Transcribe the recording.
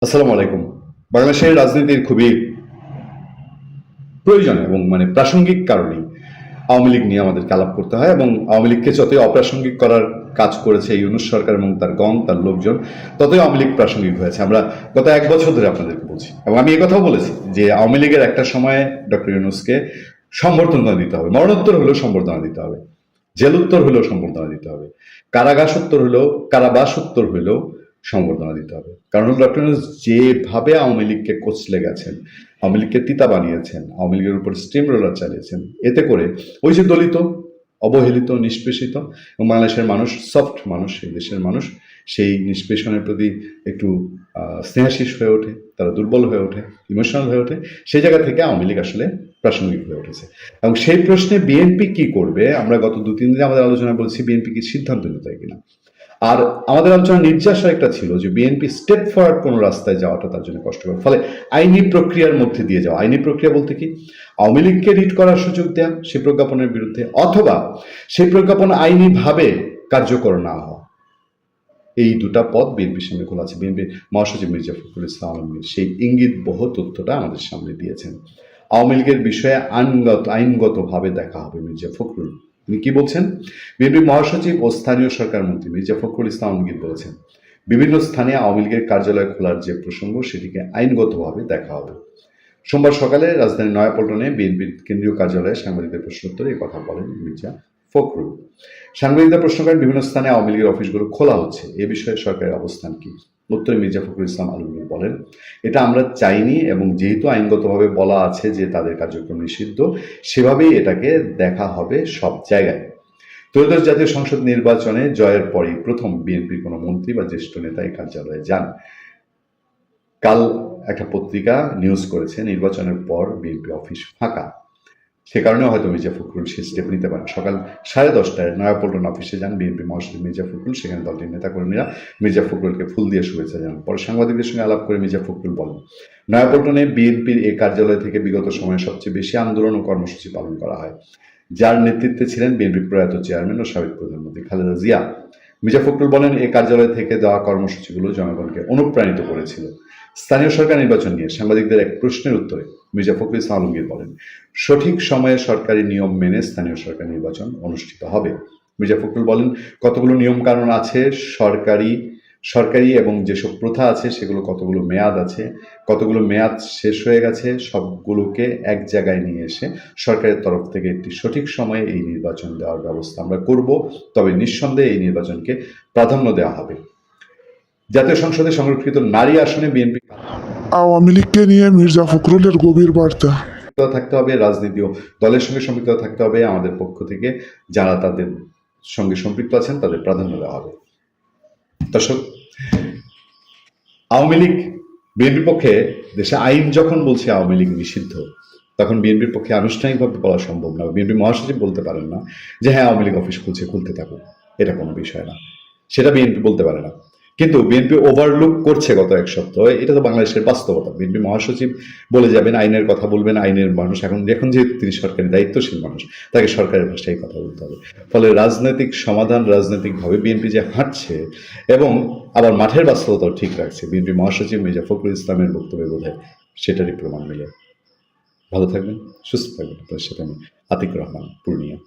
আসসালামু আলাইকুম। বাংলাদেশের রাজনীতির খুবই প্রয়োজন এবং প্রাসঙ্গিক কারণেই আওয়ামী লীগ নিয়ে আমাদেরকে আলাপ করতে হয়, এবং আওয়ামী লীগকে যতই অপ্রাসঙ্গিক করার কাজ করেছে ইউনূস সরকার এবং তার গং তার লোকজন, ততই আওয়ামী লীগ প্রাসঙ্গিক হয়েছে। আমরা গত 1 বছর ধরে আপনাদেরকে বলছি, এবং আমি এই কথাও বলেছি যে আওয়ামী লীগের একটা সময়ে ডক্টর ইউনূসকে সম্বর্ধনা দিতে হবে, মরণোত্তর হলেও সম্বর্ধনা দিতে হবে, জেলুত্তর হলেও সম্বর্ধনা দিতে হবে, কারাবাসোত্তর হলেও সংবর্ধনা দিতে হবে। কারণ ডক্টর ইউনূস যেভাবে আওয়ামী লীগকে কোচলে গেছেন, আওয়ামী লীগকে তিতা বানিয়েছেন, আওয়ামী লীগের উপর স্টিম রোলার চালিয়েছেন, এতে করে ওই যে দলিত, অবহেলিত, নিষ্পেষিত এবং বাংলাদেশের মানুষ, সফট মানুষ, এই দেশের মানুষ সেই নিষ্পেষণের প্রতি একটু স্নেহাশীষ হয়ে ওঠে, তারা দুর্বল হয়ে ওঠে, ইমোশনাল হয়ে ওঠে। সেই জায়গা থেকে আওয়ামী লীগ আসলে প্রাসঙ্গিক হয়ে উঠেছে। এবং সেই প্রশ্নে বিএনপি কি করবে, আমরা গত 2-3 দিনে আমাদের আলোচনায় বলছি বিএনপি কি সিদ্ধান্ত নিতে হয় কিনা। আর আমাদের আলোচনার নির্যাস একটা ছিল যে বিএনপি স্টেপ ফরওয়ার্ড কোনো রাস্তায় যাওয়াটা তার জন্য কষ্টকর, ফলে আইনি প্রক্রিয়ার মধ্যে দিয়ে যাওয়া। আইনি প্রক্রিয়া বলতে কি, আওয়ামী লীগকে রিট করার সুযোগ দেওয়া সেই প্রজ্ঞাপনের বিরুদ্ধে, অথবা সেই প্রজ্ঞাপন আইনিভাবে কার্যকর না হওয়া। এই দুটা পথ বিএনপির সামনে খোলা আছে। বিএনপির মহাসচিব মির্জা ফখরুল ইসলাম আলমগীর সেই ইঙ্গিতবহ তথ্যটা আমাদের সামনে দিয়েছেন। আওয়ামী লীগের বিষয়ে আইনগতভাবে দেখা হবে মির্জা ফখরুল। তিনি কি বলছেন? বিএনপির মহাসচিব ও স্থানীয় সরকার মন্ত্রী মির্জা ফখরুল ইসলাম আলমগীর বলেছেন, বিভিন্ন স্থানে আওয়ামী লীগের কার্যালয় খোলার যে প্রসঙ্গ, সেটিকে আইনগতভাবে দেখা হবে। সোমবার সকালে রাজধানীর নয়াপল্টনে বিএনপির কেন্দ্রীয় কার্যালয়ে সাংবাদিকদের প্রশ্নোত্তরে এই কথা বলেন মির্জা ফখরুল। সাংবাদিকদের প্রশ্ন করেন, বিভিন্ন স্থানে আওয়ামী লীগের অফিসগুলো খোলা হচ্ছে, এ বিষয়ে সরকারের অবস্থান কি? উত্তরে মির্জা ফখরুল ইসলাম আলমগীর বলেন, এটা আমরা চাইনি, এবং যেহেতু আইনগতভাবে বলা আছে যে তাদের কার্যক্রম নিষিদ্ধ, সেভাবেই এটাকে দেখা হবে সব জায়গায়। ত্রয়োদশ জাতীয় সংসদ নির্বাচনে জয়ের পরই প্রথম বিএনপির কোনো মন্ত্রী বা জ্যেষ্ঠ নেতা এই কার্যালয়ে যান। কাল একটা পত্রিকা নিউজ করেছে নির্বাচনের পর বিএনপি অফিস ফাঁকা, সে কারণে হয়তো মির্জা ফখরুল সে স্টেপ নিতে পারেন। সকাল 10:30টায় নয়াপল্টন অফিসে যান বিএনপি মহাসচিব মির্জা ফখরুল। সেখানে দলটির নেতাকর্মীরা মির্জা ফখরুলকে ফুল দিয়ে শুভেচ্ছা জানান। পরে সাংবাদিকদের সঙ্গে আলাপ করে মির্জা ফখরুল বলেন, নয়াপল্টনে বিএনপির এই কার্যালয় থেকে বিগত সময়ে সবচেয়ে বেশি আন্দোলন ও কর্মসূচি পালন করা হয়, যার নেতৃত্বে ছিলেন বিএনপির প্রয়াত চেয়ারম্যান ও সাবেক প্রধানমন্ত্রী খালেদা জিয়া। মির্জা ফখরুল বলেন, এই কার্যালয় থেকে দেওয়া কর্মসূচিগুলো জনগণকে অনুপ্রাণিত করেছিল। স্থানীয় সরকার নির্বাচন নিয়ে সাংবাদিকদের এক প্রশ্নের উত্তরে মির্জা ফখরুল ইসলাম আলমগীর বলেন, সঠিক সময়ে সরকারি নিয়ম মেনে স্থানীয় সরকার নির্বাচন অনুষ্ঠিত হবে। মির্জা ফখরুল বলেন, কতগুলো নিয়ম কানুন আছে, সরকারি সরকারি এবং যেসব প্রথা আছে সেগুলো কতগুলো মেয়াদ আছে, কতগুলো মেয়াদ শেষ হয়ে গেছে, সবগুলোকে এক জায়গায় নিয়ে এসে সরকারের তরফ থেকে একটি সঠিক সময়ে এই নির্বাচন দেওয়ার ব্যবস্থা আমরা করব। তবে নিঃসন্দেহে এই নির্বাচনকে প্রাধান্য দেওয়া হবে। জাতীয় সংসদে সংরক্ষিত নারী আসনে বিএনপি আওয়ামী লীগকে নিয়ে মির্জা ফখরুলের গভীর বার্তা। থাকতে হবে, রাজনীতি ও দলের সঙ্গে সম্পৃক্ত থাকতে হবে। আমাদের পক্ষ থেকে যারা তাদের সঙ্গে সম্পৃক্ত আছেন তাদের প্রাধান্য দেওয়া হবে। দর্শক, আওয়ামী লীগ বিএনপির পক্ষে, দেশে আইন যখন বলছে আওয়ামী লীগ নিষিদ্ধ, তখন বিএনপির পক্ষে আনুষ্ঠানিকভাবে বলা সম্ভব না। বিএনপি মহাসচিব বলতে পারেন না যে হ্যাঁ আওয়ামী লীগ অফিস খুলতে থাকুক, এটা কোনো বিষয় না, সেটা বিএনপি বলতে পারে না। কিন্তু বিএনপি ওভারলুক করছে গত 1 সপ্তাহ, এটা তো বাংলাদেশের বাস্তবতা। বিএনপি মহাসচিব বলে যাবেন, আইনের কথা বলবেন, আইনের মানুষ এখন যেহেতু তিনি সরকারি দায়িত্বশীল মানুষ, তাকে সরকারের ভাষায় কথা বলতে হবে। ফলে রাজনৈতিক সমাধান, রাজনৈতিকভাবে বিএনপি যে হাঁটছে এবং আবার মাঠের বাস্তবতাও ঠিক রাখছে, বিএনপি মহাসচিব মির্জা ফখরুল ইসলামের বক্তব্যে বোধহয় সেটারই প্রমাণ মিলে। ভালো থাকবেন, সুস্থ থাকবেন। আপনার সাথে আমি আতিক রহমান, পূর্ণিয়া।